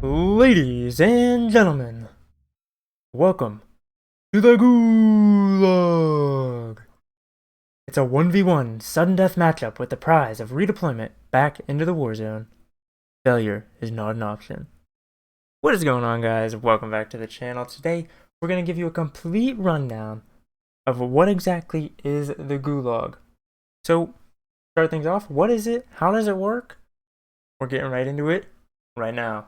Ladies and gentlemen, welcome to the GULAG! It's a 1v1 sudden death matchup with the prize of redeployment back into the Warzone. Failure is not an option. What is going on, guys? Welcome back to the channel. Today, we're going to give you a complete rundown of what exactly is the GULAG. So, start things off, what is it? How does it work? We're getting right into it right now.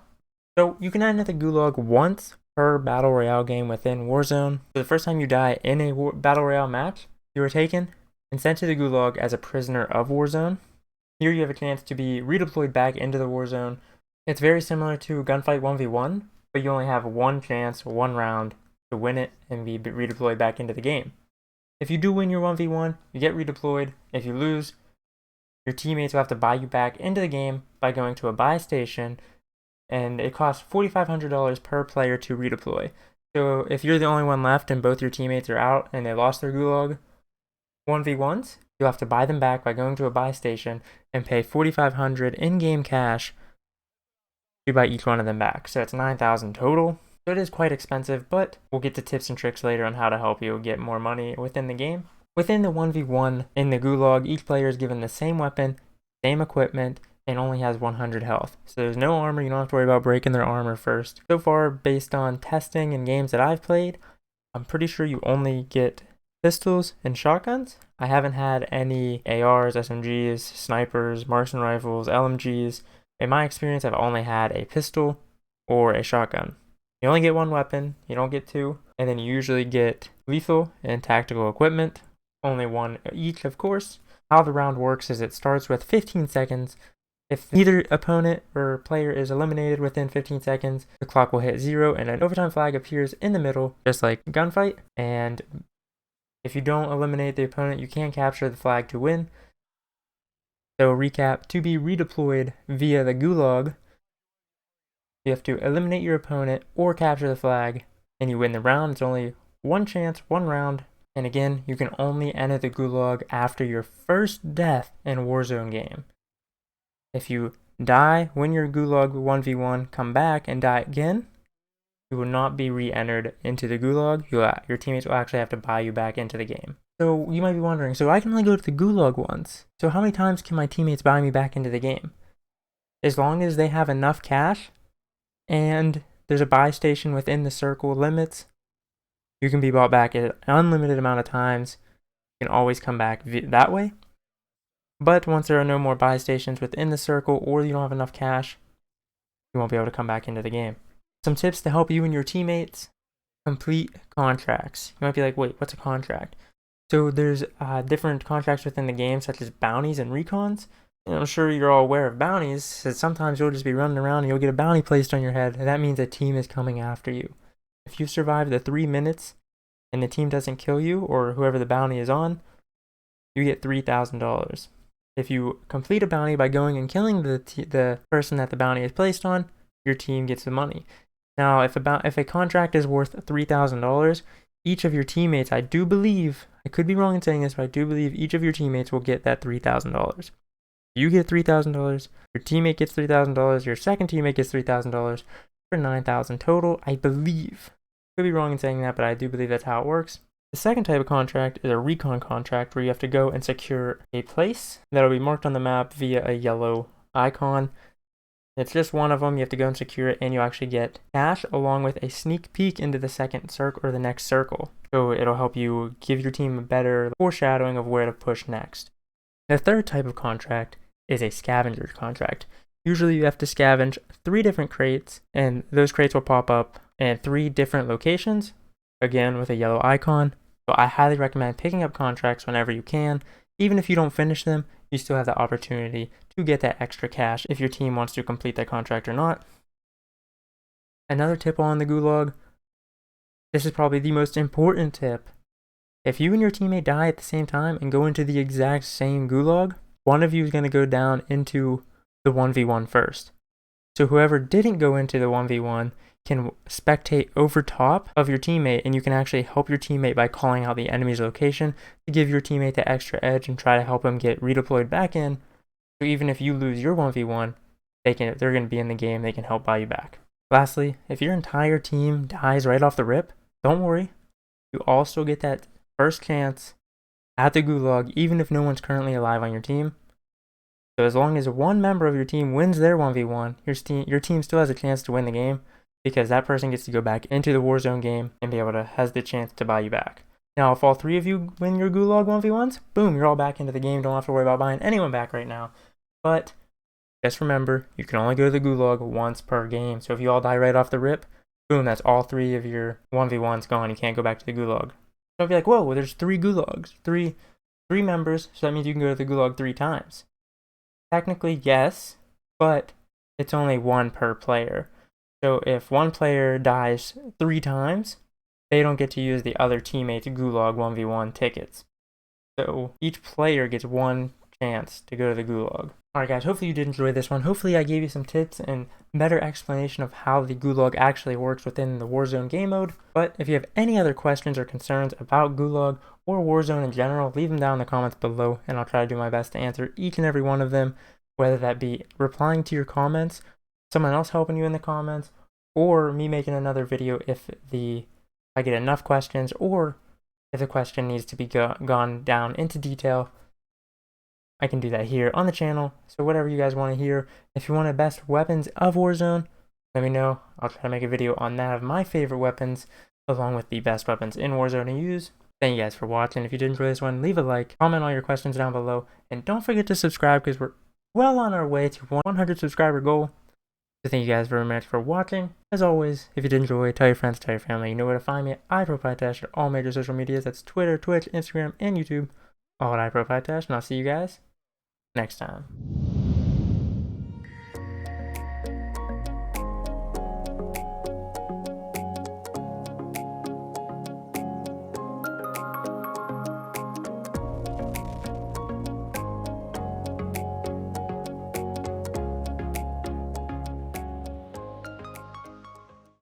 So you can enter the GULAG once per Battle Royale game within Warzone. So the first time you die in a Battle Royale match, you are taken and sent to the GULAG as a prisoner of Warzone. Here you have a chance to be redeployed back into the Warzone. It's very similar to Gunfight 1v1, but you only have one chance, one round to win it and be redeployed back into the game. If you do win your 1v1, you get redeployed. If you lose, your teammates will have to buy you back into the game by going to a buy station, and it costs $4,500 per player to redeploy. So if you're the only one left and both your teammates are out and they lost their GULAG 1v1s, you'll have to buy them back by going to a buy station and pay $4,500 in-game cash to buy each one of them back. So it's $9,000 total. So it is quite expensive, but we'll get to tips and tricks later on how to help you get more money within the game. Within the 1v1 in the GULAG, each player is given the same weapon, same equipment, and only has 100 health. So there's no armor, you don't have to worry about breaking their armor first. So far, based on testing and games that I've played, I'm pretty sure you only get pistols and shotguns. I haven't had any ARs, SMGs, snipers, marksman rifles, LMGs. In my experience, I've only had a pistol or a shotgun. You only get one weapon, you don't get two, and then you usually get lethal and tactical equipment. Only one each, of course. How the round works is it starts with 15 seconds. If either opponent or player is eliminated within 15 seconds, the clock will hit 0 and an overtime flag appears in the middle, just like gunfight. And if you don't eliminate the opponent, you can capture the flag to win. So recap, to be redeployed via the GULAG, you have to eliminate your opponent or capture the flag, and you win the round. It's only one chance, one round. And again, you can only enter the GULAG after your first death in a Warzone game. If you die, win your GULAG 1v1, come back and die again, you will not be re-entered into the GULAG. Your teammates will actually have to buy you back into the game. So you might be wondering, so I can only go to the GULAG once. So how many times can my teammates buy me back into the game? As long as they have enough cash and there's a buy station within the circle limits, you can be bought back an unlimited amount of times. You can always come back that way. But once there are no more buy stations within the circle or you don't have enough cash, you won't be able to come back into the game. Some tips to help you and your teammates: complete contracts. You might be like, wait, what's a contract? So there's different contracts within the game, such as bounties and recons. And I'm sure you're all aware of bounties, so sometimes you'll just be running around and you'll get a bounty placed on your head, and that means a team is coming after you. If you survive the 3 minutes and the team doesn't kill you or whoever the bounty is on, you get $3,000. If you complete a bounty by going and killing the person that the bounty is placed on, your team gets the money. Now, if a contract is worth $3,000, each of your teammates, I do believe, I could be wrong in saying this, but I do believe each of your teammates will get that $3,000. You get $3,000, your teammate gets $3,000, your second teammate gets $3,000 for $9,000 total, I believe. Could be wrong in saying that, but I do believe that's how it works. The second type of contract is a recon contract, where you have to go and secure a place that will be marked on the map via a yellow icon. It's just one of them. You have to go and secure it, and you actually get cash along with a sneak peek into the second circle or the next circle. So it'll help you give your team a better foreshadowing of where to push next. The third type of contract is a scavenger contract. Usually you have to scavenge 3 different crates, and those crates will pop up in 3 different locations, again with a yellow icon. So I highly recommend picking up contracts whenever you can. Even if you don't finish them, you still have the opportunity to get that extra cash if your team wants to complete that contract or not. Another tip on the GULAG, this is probably the most important tip. If you and your teammate die at the same time and go into the exact same GULAG, one of you is going to go down into the 1v1 first. So whoever didn't go into the 1v1 can spectate over top of your teammate, and you can actually help your teammate by calling out the enemy's location to give your teammate the extra edge and try to help him get redeployed back in. So even if you lose your 1v1, they're going to be in the game, they can help buy you back. Lastly, if your entire team dies right off the rip, don't worry. You all still get that first chance at the Gulag, even if no one's currently alive on your team. So as long as one member of your team wins their 1v1, your team still has a chance to win the game, because that person gets to go back into the Warzone game and has the chance to buy you back. Now, if all three of you win your Gulag 1v1s, boom, you're all back into the game. Don't have to worry about buying anyone back right now. But just remember, you can only go to the Gulag once per game. So if you all die right off the rip, boom, that's all three of your 1v1s gone. You can't go back to the Gulag. So if you're like, whoa, well, there's 3 Gulags, three members, so that means you can go to the Gulag 3 times. Technically, yes, but it's only 1 per player. So if one player dies 3 times, they don't get to use the other teammate's Gulag 1v1 tickets. So each player gets 1 chance to go to the Gulag. Alright guys, hopefully you did enjoy this one. Hopefully I gave you some tips and better explanation of how the Gulag actually works within the Warzone game mode. But if you have any other questions or concerns about Gulag or Warzone in general, leave them down in the comments below and I'll try to do my best to answer each and every one of them, whether that be replying to your comments, someone else helping you in the comments, or me making another video if I get enough questions, or if the question needs to be gone down into detail. I can do that here on the channel. So whatever you guys want to hear. If you want the best weapons of Warzone, let me know. I'll try to make a video on that of my favorite weapons, along with the best weapons in Warzone to use. Thank you guys for watching. If you did enjoy this one, leave a like, comment all your questions down below, and don't forget to subscribe because we're well on our way to 100 subscriber goal. So thank you guys very much for watching. As always, if you did enjoy, tell your friends, tell your family. You know where to find me at Pytash at all major social medias. That's Twitter, Twitch, Instagram, and YouTube. All at Pytash, and I'll see you guys next time.